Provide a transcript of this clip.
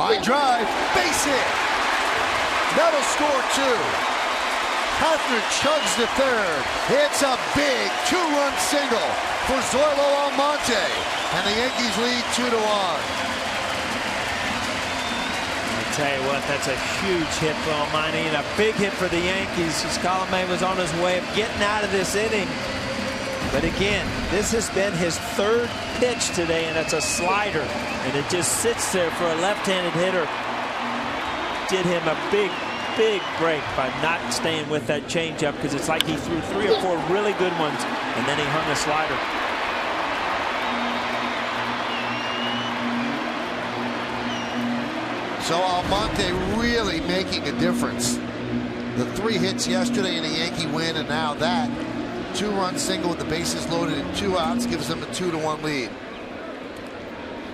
Line drive, base hit. That'll score 2. Hafner chugs to third. It's a big 2-run single for Zoilo Almonte, and the Yankees lead 2-1. I tell you what, that's a huge hit for Almonte and a big hit for the Yankees. His Colomé was on his way of getting out of this inning. But again, this has been his 3rd pitch today, and it's a slider. And it just sits there for a left-handed hitter. Did him a big break by not staying with that changeup, because it's like he threw 3 or 4 really good ones, and then he hung a slider. So Almonte really making a difference. The 3 hits yesterday in a Yankee win, and now that 2-run single with the bases loaded and 2 outs gives them a 2-1 lead.